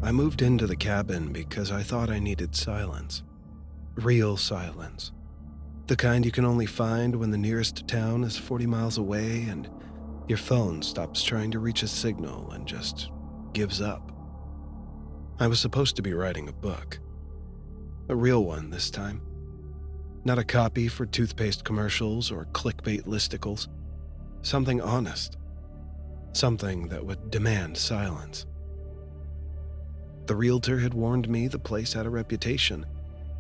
I moved into the cabin because I thought I needed silence. Real silence. The kind you can only find when the nearest town is 40 miles away and your phone stops trying to reach a signal and just gives up. I was supposed to be writing a book. A real one this time. Not a copy for toothpaste commercials or clickbait listicles. Something honest. Something that would demand silence. The realtor had warned me the place had a reputation,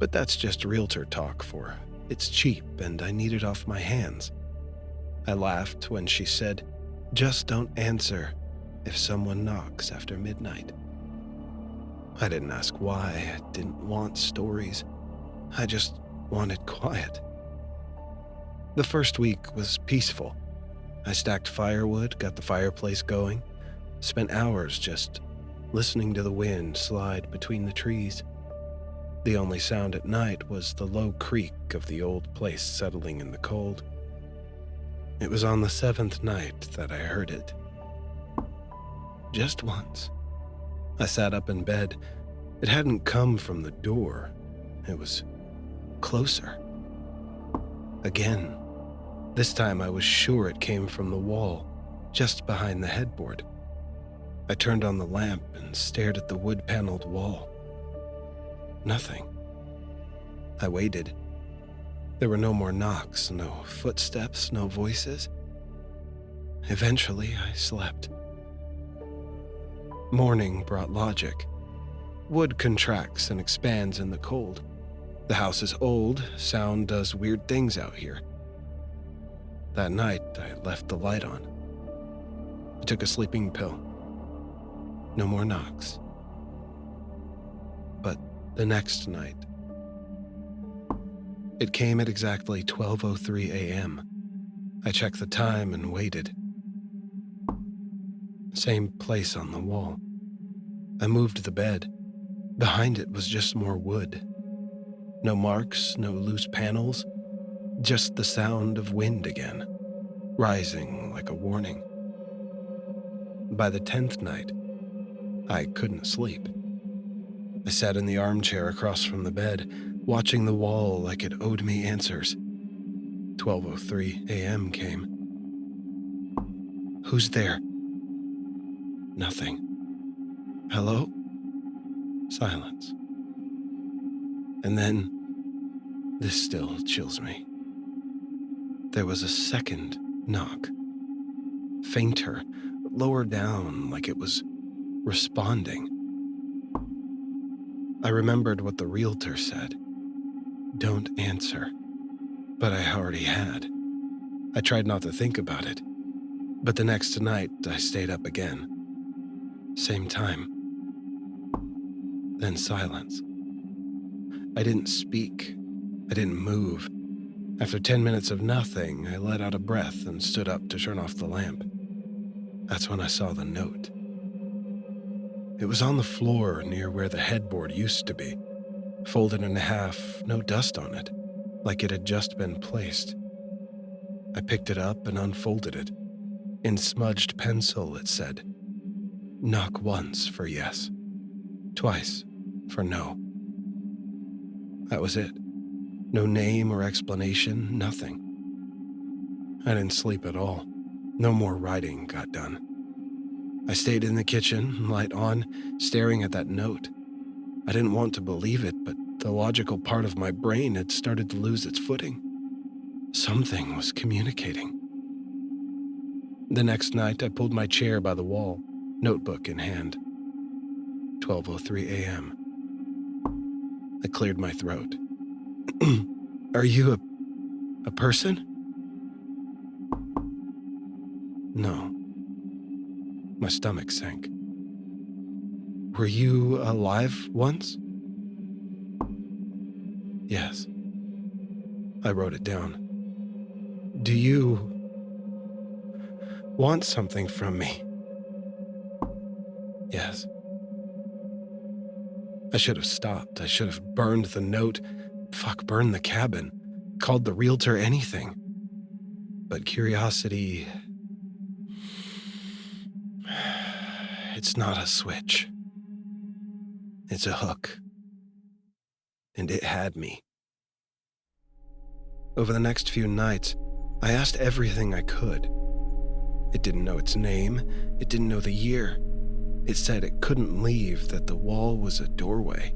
but that's just realtor talk for it's cheap and I need it off my hands. I laughed when she said, "Just don't answer if someone knocks after midnight." I didn't ask why. I didn't want stories. I just wanted quiet. The first week was peaceful. I stacked firewood, got the fireplace going, spent hours just listening to the wind slide between the trees. The only sound at night was the low creak of the old place settling in the cold. It was on the 7th night that I heard it. Just once. I sat up in bed. It hadn't come from the door. It was closer. Again. This time I was sure it came from the wall, just behind the headboard. I turned on the lamp and stared at the wood-paneled wall. Nothing. I waited. There were no more knocks, no footsteps, no voices. Eventually, I slept. Morning brought logic. Wood contracts and expands in the cold. The house is old, sound does weird things out here. That night, I left the light on. I took a sleeping pill. No more knocks. But the next night, it came at exactly 12:03 a.m. I checked the time and waited. Same place on the wall. I moved the bed. Behind it was just more wood. No marks, no loose panels, just the sound of wind again, rising like a warning. By the 10th night, I couldn't sleep. I sat in the armchair across from the bed, watching the wall like it owed me answers. 12:03 a.m. came. Who's there? Nothing. Hello? Silence. And then, this still chills me. There was a second knock. Fainter, lower down, like it was responding. I remembered what the realtor said. Don't answer. But I already had. I tried not to think about it. But the next night, I stayed up again. Same time. Then silence. I didn't speak. I didn't move. After 10 minutes of nothing, I let out a breath and stood up to turn off the lamp. That's when I saw the note. It was on the floor near where the headboard used to be, folded in half, no dust on it, like it had just been placed. I picked it up and unfolded it. In smudged pencil, it said, "Knock once for yes, twice for no." That was it. No name or explanation, nothing. I didn't sleep at all. No more writing got done. I stayed in the kitchen, light on, staring at that note. I didn't want to believe it, but the logical part of my brain had started to lose its footing. Something was communicating. The next night, I pulled my chair by the wall, notebook in hand. 12:03 a.m. I cleared my throat. Are you a person? No. My stomach sank. Were you alive once? Yes. I wrote it down. Do you want something from me? Yes. I should have stopped. I should have burned the note. Fuck, burned the cabin. Called the realtor, anything. But curiosity... it's not a switch. It's a hook. And it had me. Over the next few nights, I asked everything I could. It didn't know its name. It didn't know the year. It said it couldn't leave, that the wall was a doorway.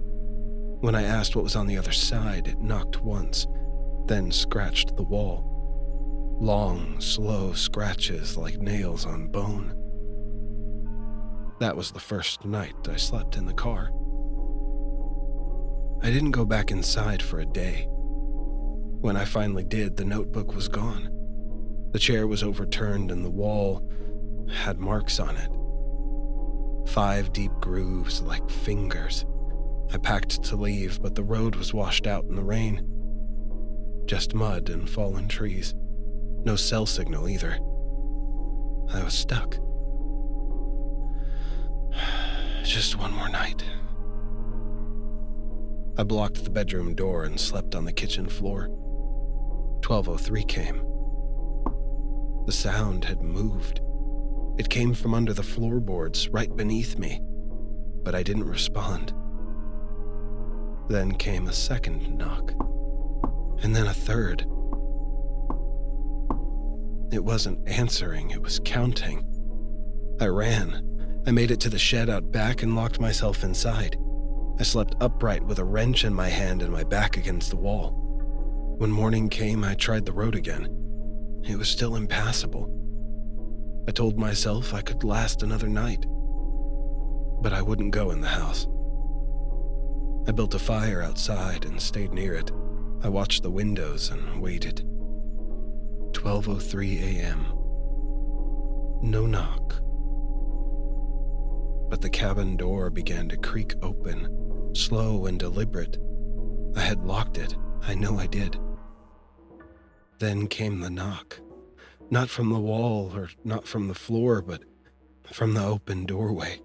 When I asked what was on the other side, it knocked once, then scratched the wall. Long, slow scratches like nails on bone. That was the first night I slept in the car. I didn't go back inside for a day. When I finally did, the notebook was gone. The chair was overturned and the wall had marks on it. 5 deep grooves like fingers. I packed to leave, but the road was washed out in the rain. Just mud and fallen trees. No cell signal either. I was stuck. Just one more night. I blocked the bedroom door and slept on the kitchen floor. 12:03 came. The sound had moved. It came from under the floorboards right beneath me, but I didn't respond. Then came a second knock, and then a third. It wasn't answering, it was counting. I ran. I made it to the shed out back and locked myself inside. I slept upright with a wrench in my hand and my back against the wall. When morning came, I tried the road again. It was still impassable. I told myself I could last another night, but I wouldn't go in the house. I built a fire outside and stayed near it. I watched the windows and waited. 12:03 a.m. No knock. But the cabin door began to creak open, slow and deliberate. I had locked it. I know I did. Then came the knock. Not from the wall or not from the floor, but from the open doorway.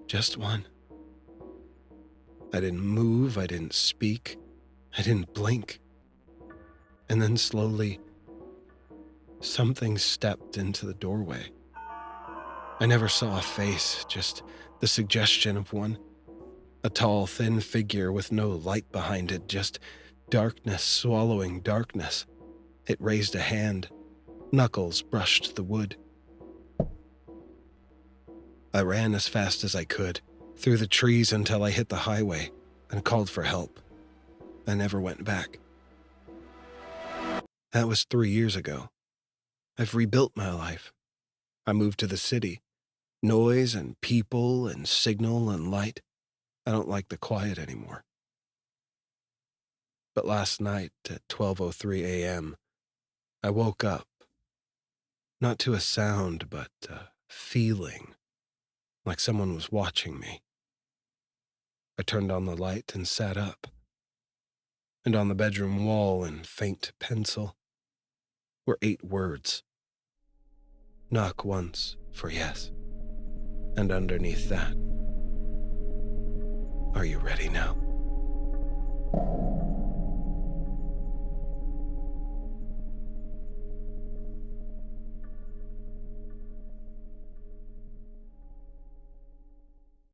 Just one. I didn't move, I didn't speak, I didn't blink. And then slowly, something stepped into the doorway. I never saw a face, just the suggestion of one. A tall, thin figure with no light behind it, just darkness swallowing darkness. It raised a hand. Knuckles brushed the wood. I ran as fast as I could, through the trees until I hit the highway, and called for help. I never went back. That was 3 years ago. I've rebuilt my life. I moved to the city. Noise and people and signal and light. I don't like the quiet anymore. But last night at 12:03 a.m., I woke up. Not to a sound, but a feeling, like someone was watching me. I turned on the light and sat up. And on the bedroom wall in faint pencil were 8 words. Knock once for yes. And underneath that, are you ready now?